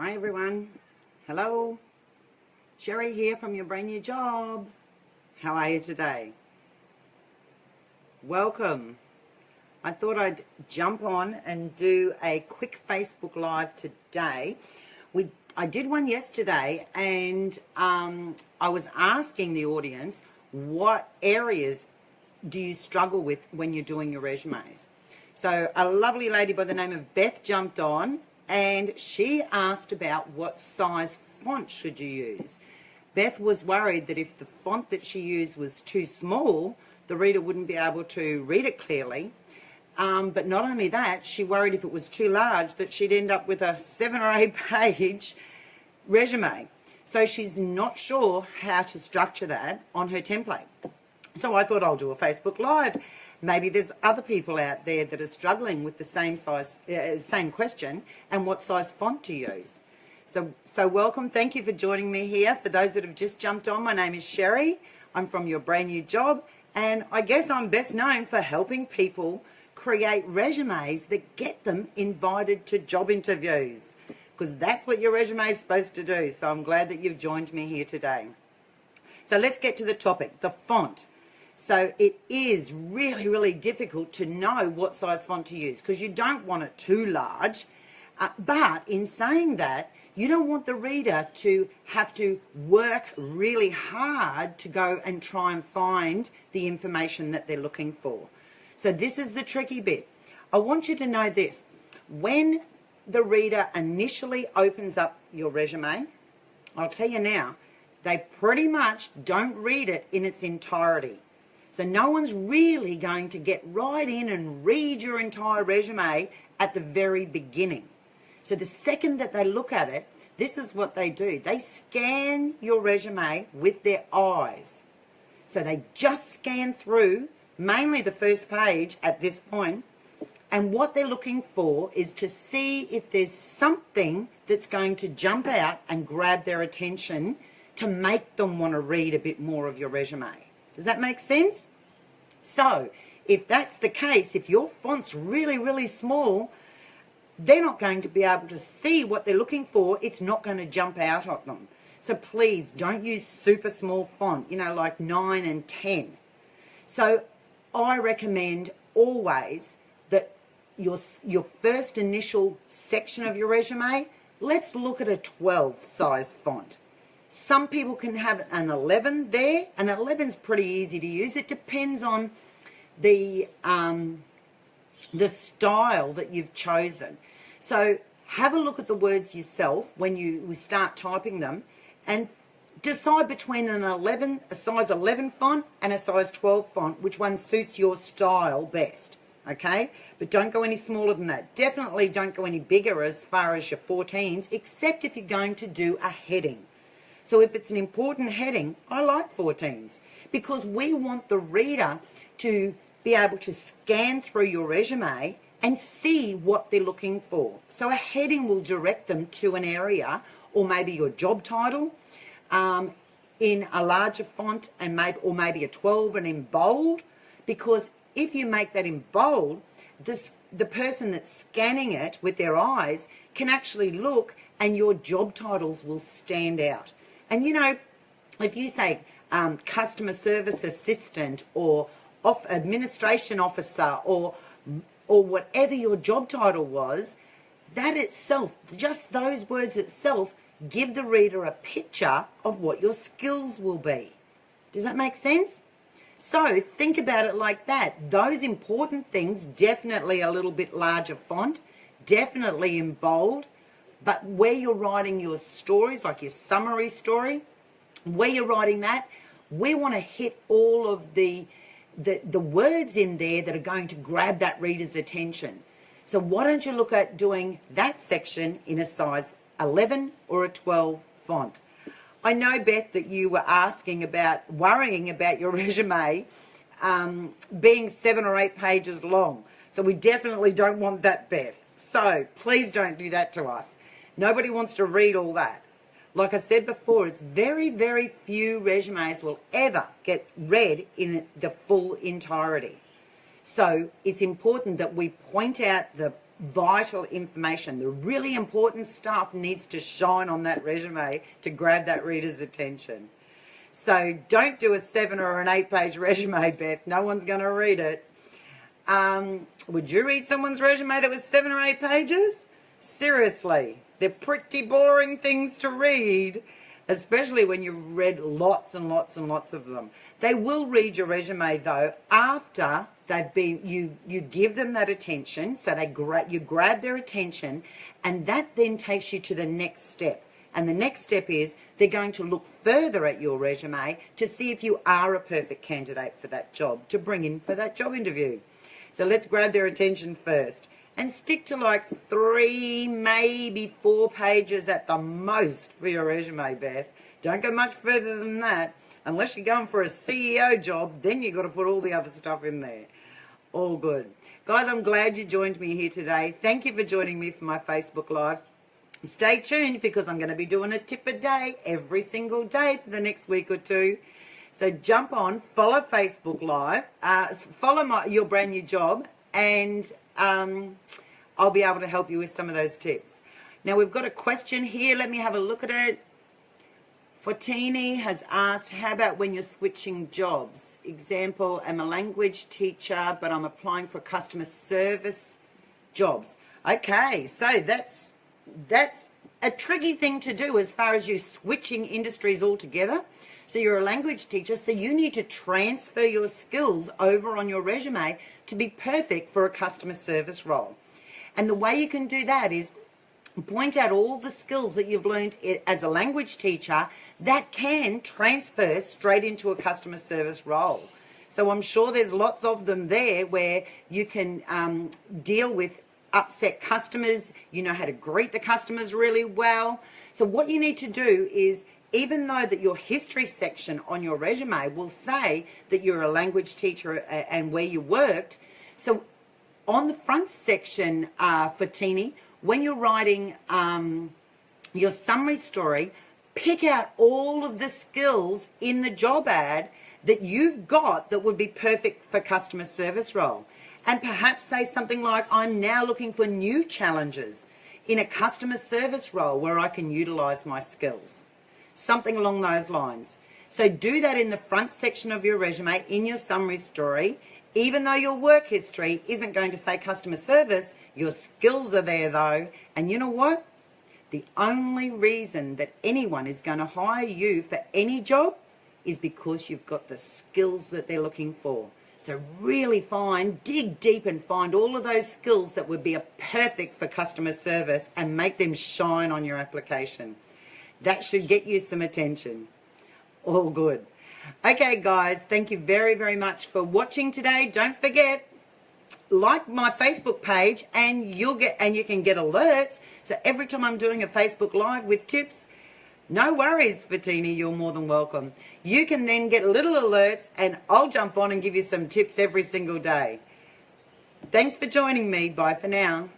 Hi everyone. Hello. Sherry here from your brand new job. How are you today? Welcome. I thought I'd jump on and do a quick Facebook Live today. I did one yesterday and I was asking the audience, what areas do you struggle with when you're doing your resumes? So a lovely lady by the name of Beth jumped on and she asked about what size font should you use. Beth was worried that if the font that she used was too small, the reader wouldn't be able to read it clearly. But not only that, she worried if it was too large that she'd end up with a 7 or 8 page resume. So she's not sure how to structure that on her template. So I thought I'll do a Facebook Live. Maybe there's other people out there that are struggling with the same question and what size font to use. So welcome. Thank you for joining me here. For those that have just jumped on, my name is Sherry. I'm from your brand new job. And I guess I'm best known for helping people create resumes that get them invited to job interviews, because that's what your resume is supposed to do. So I'm glad that you've joined me here today. So let's get to the topic, the font. So it is really, really difficult to know what size font to use because you don't want it too large. But in saying that, you don't want the reader to have to work really hard to go and try and find the information that they're looking for. So this is the tricky bit. I want you to know this. When the reader initially opens up your resume, I'll tell you now, they pretty much don't read it in its entirety. So no one's really going to get right in and read your entire resume at the very beginning. So the second that they look at it, this is what they do. They scan your resume with their eyes. So they just scan through mainly the first page at this point, and what they're looking for is to see if there's something that's going to jump out and grab their attention to make them want to read a bit more of your resume. Does that make sense? So if that's the case, if your font's really, really small, they're not going to be able to see what they're looking for. It's not going to jump out at them. So please don't use super small font, like 9 and 10. So I recommend always that your first initial section of your resume, let's look at a 12 size font. Some people can have an 11 there, and 11's pretty easy to use. It depends on the style that you've chosen. So have a look at the words yourself when you start typing them and decide between a size 11 font and a size 12 font, which one suits your style best, okay? But don't go any smaller than that. Definitely don't go any bigger as far as your 14s, except if you're going to do a heading. So if it's an important heading, I like 14s because we want the reader to be able to scan through your resume and see what they're looking for. So a heading will direct them to an area, or maybe your job title, in a larger font, and maybe a 12 and in bold, because if you make that in bold, the person that's scanning it with their eyes can actually look and your job titles will stand out. And if you say customer service assistant or administration officer or whatever your job title was, that itself, just those words itself, give the reader a picture of what your skills will be. Does that make sense? So think about it like that. Those important things, definitely a little bit larger font, definitely in bold, but where you're writing your stories, like your summary story, where you're writing that, we want to hit all of the words in there that are going to grab that reader's attention. So why don't you look at doing that section in a size 11 or a 12 font? I know, Beth, that you were worrying about your resume being 7 or 8 pages long. So we definitely don't want that, Beth. So please don't do that to us. Nobody wants to read all that. Like I said before, it's very, very few resumes will ever get read in the full entirety. So it's important that we point out the vital information, the really important stuff needs to shine on that resume to grab that reader's attention. So don't do a 7 or an 8 page resume, Beth. No one's going to read it. Would you read someone's resume that was 7 or 8 pages? Seriously, they're pretty boring things to read, especially when you've read lots and lots and lots of them. They will read your resume though after they've been, you give them that attention, so you grab their attention, and that then takes you to the next step. And the next step is they're going to look further at your resume to see if you are a perfect candidate for that job, to bring in for that job interview. So let's grab their attention first. And stick to like 3, maybe 4 pages at the most for your resume, Beth. Don't go much further than that. Unless you're going for a CEO job, then you've got to put all the other stuff in there. All good. Guys, I'm glad you joined me here today. Thank you for joining me for my Facebook Live. Stay tuned because I'm going to be doing a tip a day every single day for the next week or two. So jump on, follow Facebook Live, follow your brand new job, and I'll be able to help you with some of those tips. Now we've got a question here. Let me have a look at it. Fortini has asked, how about when you're switching jobs? Example, I'm a language teacher, but I'm applying for customer service jobs. Okay, so that's a tricky thing to do as far as you switching industries altogether. So you're a language teacher, so you need to transfer your skills over on your resume to be perfect for a customer service role. And the way you can do that is point out all the skills that you've learned as a language teacher that can transfer straight into a customer service role. So I'm sure there's lots of them there where you can deal with upset customers, you know how to greet the customers really well. So what you need to do is, even though that your history section on your resume will say that you're a language teacher and where you worked, so on the front section, Fortini, when you're writing your summary story, pick out all of the skills in the job ad that you've got that would be perfect for customer service role. And perhaps say something like, I'm now looking for new challenges in a customer service role where I can utilize my skills. Something along those lines. So do that in the front section of your resume, in your summary story. Even though your work history isn't going to say customer service, your skills are there though. And you know what? The only reason that anyone is going to hire you for any job is because you've got the skills that they're looking for. So really dig deep and find all of those skills that would be perfect for customer service and make them shine on your application. That should get you some attention. All good. Okay, guys, thank you very, very much for watching today. Don't forget, like my Facebook page and you can get alerts. So every time I'm doing a Facebook Live with tips, no worries, Fortini, you're more than welcome. You can then get little alerts and I'll jump on and give you some tips every single day. Thanks for joining me. Bye for now.